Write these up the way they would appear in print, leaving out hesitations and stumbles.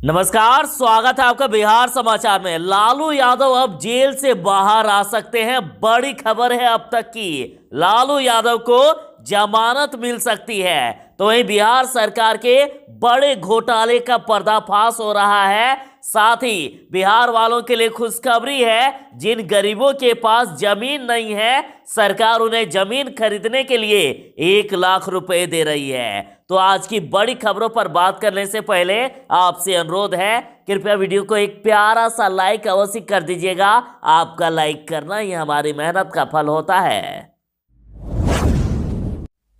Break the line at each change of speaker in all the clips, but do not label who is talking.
नमस्कार, स्वागत है आपका बिहार समाचार में। लालू यादव अब जेल से बाहर आ सकते हैं। बड़ी खबर है अब तक की, लालू यादव को जमानत मिल सकती है। तो वहीं बिहार सरकार के बड़े घोटाले का पर्दाफाश हो रहा है। साथ ही बिहार वालों के लिए खुशखबरी है, जिन गरीबों के पास जमीन नहीं है, सरकार उन्हें जमीन खरीदने के लिए 1 लाख रुपए दे रही है। तो आज की बड़ी खबरों पर बात करने से पहले आपसे अनुरोध है, कृपया वीडियो को एक प्यारा सा लाइक अवश्य कर दीजिएगा। आपका लाइक करना ही हमारी मेहनत का फल होता है।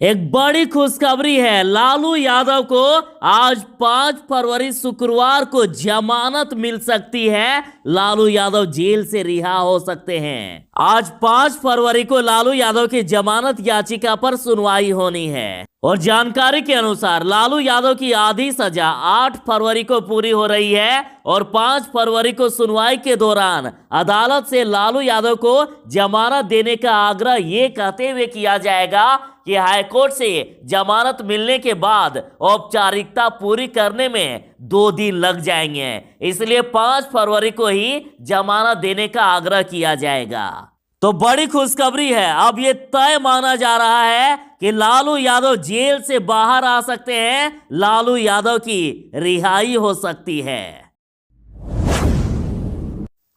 एक बड़ी खुशखबरी है, लालू यादव को आज 5 फरवरी शुक्रवार को जमानत मिल सकती है। लालू यादव जेल से रिहा हो सकते हैं। आज 5 फरवरी को लालू यादव की जमानत याचिका पर सुनवाई होनी है और जानकारी के अनुसार लालू यादव की आधी सजा 8 फरवरी को पूरी हो रही है और 5 फरवरी को सुनवाई के दौरान अदालत से लालू यादव को जमानत देने का आग्रह ये कहते हुए किया जाएगा कि हाईकोर्ट से जमानत मिलने के बाद औपचारिकता पूरी करने में 2 दिन लग जाएंगे, इसलिए 5 फरवरी को ही जमानत देने का आग्रह किया जाएगा। तो बड़ी खुशखबरी है, अब ये तय माना जा रहा है कि लालू यादव जेल से बाहर आ सकते हैं। लालू यादव की रिहाई हो सकती है।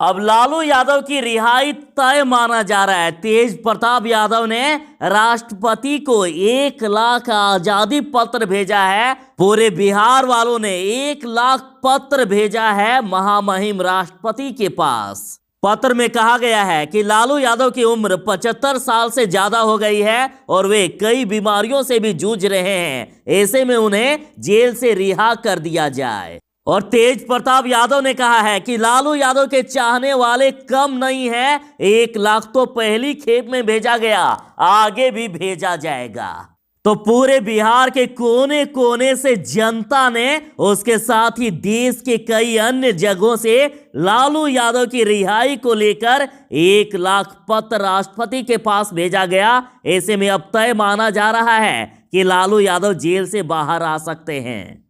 अब लालू यादव की रिहाई तय माना जा रहा है। तेज प्रताप यादव ने राष्ट्रपति को 1 लाख आजादी पत्र भेजा है। पूरे बिहार वालों ने 1 लाख पत्र भेजा है महामहिम राष्ट्रपति के पास। पत्र में कहा गया है कि लालू यादव की उम्र 75 साल से ज्यादा हो गई है और वे कई बीमारियों से भी जूझ रहे हैं। ऐसे में उन्हें जेल से रिहा कर दिया जाए। और तेज प्रताप यादव ने कहा है कि लालू यादव के चाहने वाले कम नहीं है। 1 लाख तो पहली खेप में भेजा गया, आगे भी भेजा जाएगा। तो पूरे बिहार के कोने कोने से जनता ने, उसके साथ ही देश के कई अन्य जगहों से लालू यादव की रिहाई को लेकर 1 लाख पत्र राष्ट्रपति के पास भेजा गया। ऐसे में अब तय माना जा रहा है कि लालू यादव जेल से बाहर आ सकते हैं।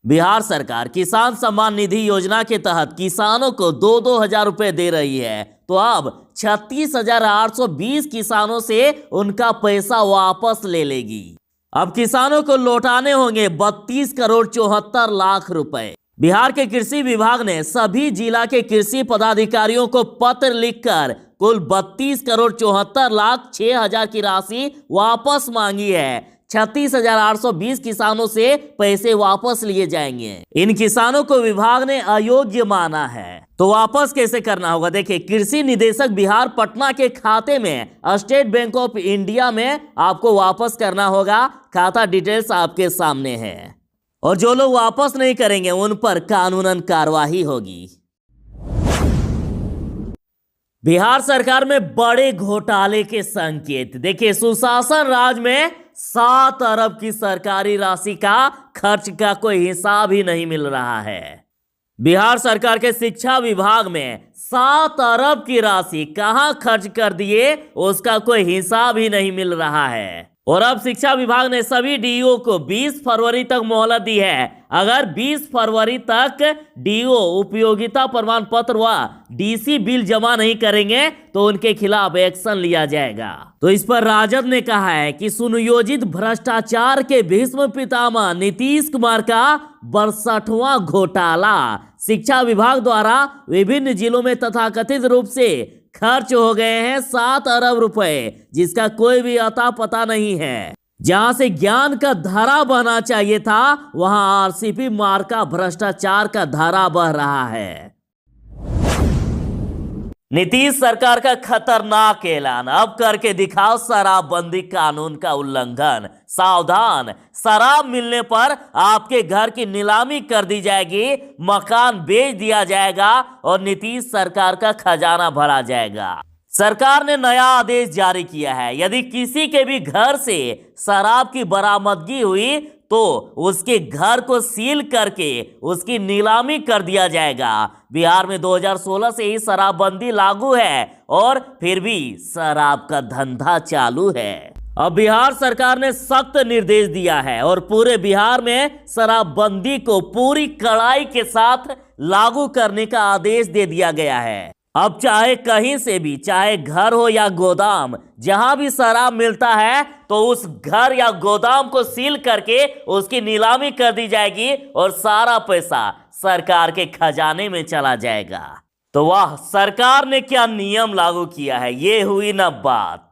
बिहार सरकार किसान सम्मान निधि योजना के तहत किसानों को 2-2 हजार रुपए दे रही है। तो अब 36,820 किसानों से उनका पैसा वापस ले लेगी। अब किसानों को लौटाने होंगे 32 करोड़ 74 लाख रुपए। बिहार के कृषि विभाग ने सभी जिला के कृषि पदाधिकारियों को पत्र लिखकर कुल 32 करोड़ 74 लाख 6 हजार की राशि वापस मांगी है। 36,820 किसानों से पैसे वापस लिए जाएंगे। इन किसानों को विभाग ने अयोग्य माना है। तो वापस कैसे करना होगा, देखिए, कृषि निदेशक बिहार पटना के खाते में स्टेट बैंक ऑफ इंडिया में आपको वापस करना होगा। खाता डिटेल्स आपके सामने है और जो लोग वापस नहीं करेंगे उन पर कानूनन कार्रवाई होगी। बिहार सरकार में बड़े घोटाले के संकेत, देखिए, सुशासन राज में 7 अरब की सरकारी राशि का खर्च का कोई हिसाब ही नहीं मिल रहा है। बिहार सरकार के शिक्षा विभाग में 7 अरब की राशि कहां खर्च कर दिए उसका कोई हिसाब ही नहीं मिल रहा है। और अब शिक्षा विभाग ने सभी डीओ को 20 फरवरी तक मोहलत दी है। अगर 20 फरवरी तक डीओ उपयोगिता प्रमाण पत्र व डीसी बिल जमा नहीं करेंगे तो उनके खिलाफ एक्शन लिया जाएगा। तो इस पर राजद ने कहा है कि सुनियोजित भ्रष्टाचार के भीष्म पितामह नीतीश कुमार का 62वां घोटाला शिक्षा विभाग द्वारा विभिन्न जिलों में तथाकथित रूप से खर्च हो गए हैं 7 अरब रुपए, जिसका कोई भी अता पता नहीं है। जहां से ज्ञान का धारा बहना चाहिए था, वहां आरसीपी मार्का भ्रष्टाचार का धारा बह रहा है। नीतीश सरकार का खतरनाक ऐलान, अब करके दिखाओ शराबबंदी कानून का उल्लंघन। सावधान, शराब मिलने पर आपके घर की नीलामी कर दी जाएगी, मकान बेच दिया जाएगा और नीतीश सरकार का खजाना भरा जाएगा। सरकार ने नया आदेश जारी किया है, यदि किसी के भी घर से शराब की बरामदगी हुई तो उसके घर को सील करके उसकी नीलामी कर दिया जाएगा। बिहार में 2016 से ही शराबबंदी लागू है और फिर भी शराब का धंधा चालू है। अब बिहार सरकार ने सख्त निर्देश दिया है और पूरे बिहार में शराबबंदी को पूरी कड़ाई के साथ लागू करने का आदेश दे दिया गया है। अब चाहे कहीं से भी, चाहे घर हो या गोदाम, जहां भी शराब मिलता है तो उस घर या गोदाम को सील करके उसकी नीलामी कर दी जाएगी और सारा पैसा सरकार के खजाने में चला जाएगा। तो वाह, सरकार ने क्या नियम लागू किया है, ये हुई ना बात।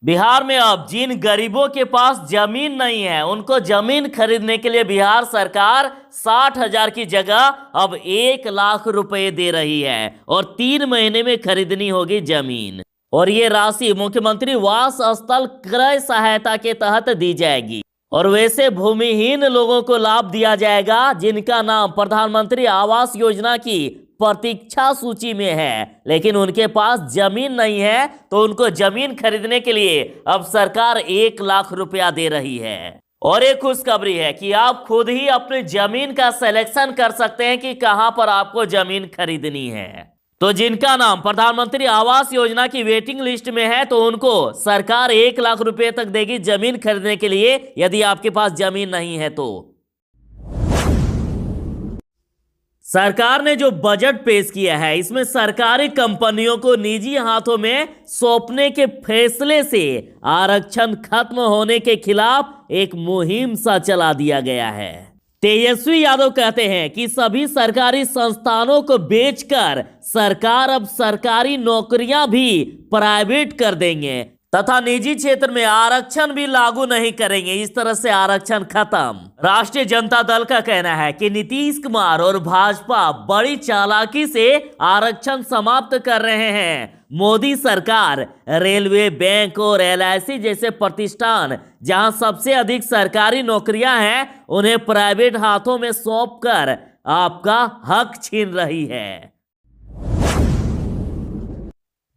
बिहार में अब जिन गरीबों के पास जमीन नहीं है उनको जमीन खरीदने के लिए बिहार सरकार 60,000 की जगह अब 1 लाख रुपए दे रही है और 3 महीने में खरीदनी होगी जमीन। और ये राशि मुख्यमंत्री वास स्थल क्रय सहायता के तहत दी जाएगी। और वैसे भूमिहीन लोगों को लाभ दिया जाएगा जिनका नाम प्रधानमंत्री आवास योजना की प्रतीक्षा सूची में है, लेकिन उनके पास जमीन नहीं है तो उनको जमीन खरीदने के लिए अब सरकार 1 लाख रुपया दे रही है। और एक खुशखबरी है कि आप खुद ही अपनी जमीन का सिलेक्शन कर सकते हैं कि कहां पर आपको जमीन खरीदनी है। तो जिनका नाम प्रधानमंत्री आवास योजना की वेटिंग लिस्ट में है तो उनको सरकार 1 लाख रुपए तक देगी जमीन खरीदने के लिए, यदि आपके पास जमीन नहीं है तो। सरकार ने जो बजट पेश किया है इसमें सरकारी कंपनियों को निजी हाथों में सौंपने के फैसले से आरक्षण खत्म होने के खिलाफ एक मुहिम सा चला दिया गया है। तेजस्वी यादव कहते हैं कि सभी सरकारी संस्थानों को बेचकर सरकार अब सरकारी नौकरियां भी प्राइवेट कर देंगे तथा निजी क्षेत्र में आरक्षण भी लागू नहीं करेंगे। इस तरह से आरक्षण खत्म। राष्ट्रीय जनता दल का कहना है कि नीतीश कुमार और भाजपा बड़ी चालाकी से आरक्षण समाप्त कर रहे हैं। मोदी सरकार रेलवे, बैंक और LIC जैसे प्रतिष्ठान जहां सबसे अधिक सरकारी नौकरियां हैं उन्हें प्राइवेट हाथों में सौंपकर आपका हक छीन रही है।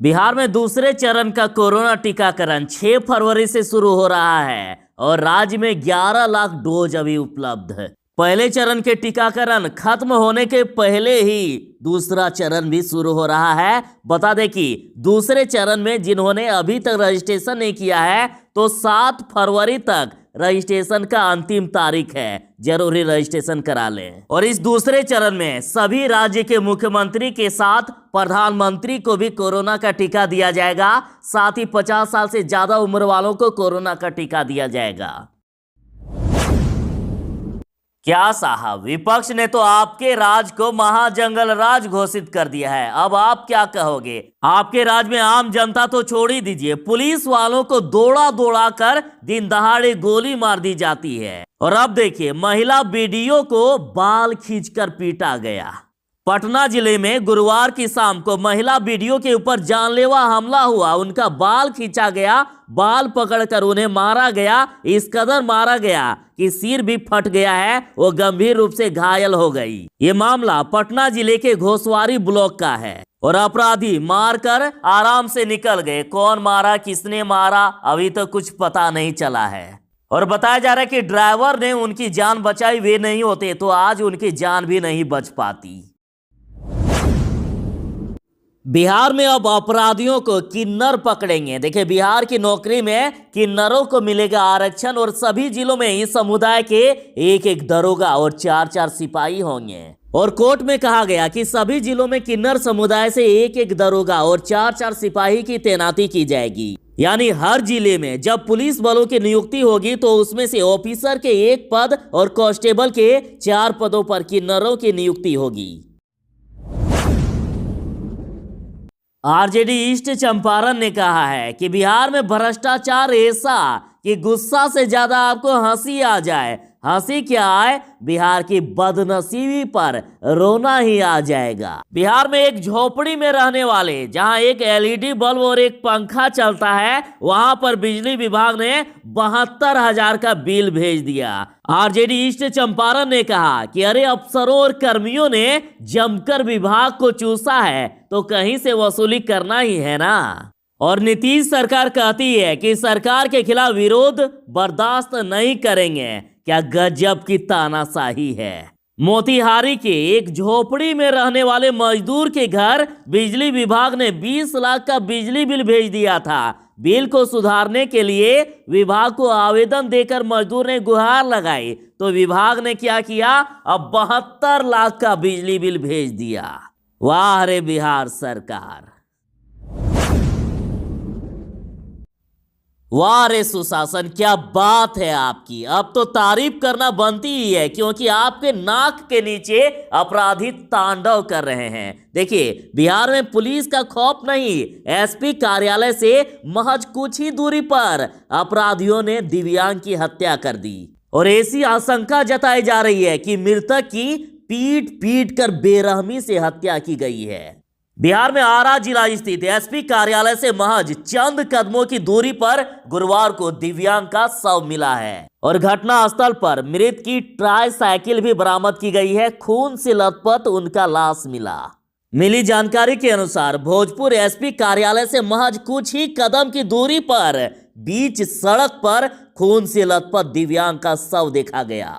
बिहार में दूसरे चरण का कोरोना टीकाकरण 6 फरवरी से शुरू हो रहा है और राज्य में 11 लाख डोज अभी उपलब्ध है। पहले चरण के टीकाकरण खत्म होने के पहले ही दूसरा चरण भी शुरू हो रहा है। बता दें कि दूसरे चरण में जिन्होंने अभी तक रजिस्ट्रेशन नहीं किया है तो 7 फरवरी तक रजिस्ट्रेशन का अंतिम तारीख है, जरूरी रजिस्ट्रेशन करा लें। और इस दूसरे चरण में सभी राज्य के मुख्यमंत्री के साथ प्रधानमंत्री को भी कोरोना का टीका दिया जाएगा। साथ ही 50 साल से ज्यादा उम्र वालों को कोरोना का टीका दिया जाएगा। क्या साहब, विपक्ष ने तो आपके राज को महाजंगल राज घोषित कर दिया है। अब आप क्या कहोगे? आपके राज में आम जनता तो छोड़ ही दीजिए, पुलिस वालों को दौड़ा दौड़ा कर दिन दहाड़े गोली मार दी जाती है। और अब देखिए, महिला बीडीओ को बाल खींचकर पीटा गया। पटना जिले में गुरुवार की शाम को महिला बीडीओ के ऊपर जानलेवा हमला हुआ। उनका बाल खींचा गया, बाल पकड़कर उन्हें मारा गया। इस कदर मारा गया कि सिर भी फट गया है, वो गंभीर रूप से घायल हो गई। ये मामला पटना जिले के घोसवारी ब्लॉक का है और अपराधी मारकर आराम से निकल गए। कौन मारा, किसने मारा, अभी तो कुछ पता नहीं चला है। और बताया जा रहा है कि ड्राइवर ने उनकी जान बचाई, वे नहीं होते तो आज उनकी जान भी नहीं बच पाती। बिहार में अब अपराधियों को किन्नर पकड़ेंगे। देखिए, बिहार की नौकरी में किन्नरों को मिलेगा आरक्षण और सभी जिलों में इस समुदाय के 1-1 दरोगा और 4-4 सिपाही होंगे। और कोर्ट में कहा गया कि सभी जिलों में किन्नर समुदाय से 1-1 दरोगा और 4-4 सिपाही की तैनाती की जाएगी। यानी हर जिले में जब पुलिस बलों की नियुक्ति होगी तो उसमें से ऑफिसर के 1 पद और कांस्टेबल के 4 पदों पर किन्नरों की नियुक्ति होगी। आरजेडी ईस्ट चंपारण ने कहा है कि बिहार में भ्रष्टाचार ऐसा कि गुस्सा से ज्यादा आपको हंसी आ जाए। हंसी क्या आए, बिहार की बदनसीबी पर रोना ही आ जाएगा। बिहार में एक झोपड़ी में रहने वाले जहां एक LED बल्ब और एक पंखा चलता है, वहां पर बिजली विभाग ने 72,000 का बिल भेज दिया। आरजेडी ईस्ट चंपारण ने कहा कि अरे अफसरों और कर्मियों ने जमकर विभाग को चूसा है तो कहीं से वसूली करना ही है ना। और नीतीश सरकार कहती है कि सरकार के खिलाफ विरोध बर्दाश्त नहीं करेंगे। क्या गजब की तानाशाही है। मोतिहारी के एक झोपड़ी में रहने वाले मजदूर के घर बिजली विभाग ने 20 लाख का बिजली बिल भेज दिया था। बिल को सुधारने के लिए विभाग को आवेदन देकर मजदूर ने गुहार लगाई तो विभाग ने क्या किया, अब 72 लाख का बिजली बिल भेज दिया। वाह रे बिहार सरकार, वाह रे सुशासन, क्या बात है आपकी। अब तो तारीफ करना बनती ही है क्योंकि आपके नाक के नीचे अपराधी तांडव कर रहे हैं। देखिए, बिहार में पुलिस का खौफ नहीं, एसपी कार्यालय से महज कुछ ही दूरी पर अपराधियों ने दिव्यांग की हत्या कर दी और ऐसी आशंका जताई जा रही है कि मृतक की पीट पीट कर बेरहमी से हत्या की गई है। बिहार में आरा जिला स्थित एसपी कार्यालय से महज चंद कदमों की दूरी पर गुरुवार को दिव्यांग का शव मिला है और घटना स्थल पर मृत की ट्राईसाइकिल भी बरामद की गई है। खून से लथपथ उनका लाश मिला। मिली जानकारी के अनुसार भोजपुर एसपी कार्यालय से महज कुछ ही कदम की दूरी पर बीच सड़क पर खून से लथपथ दिव्यांग का शव देखा गया।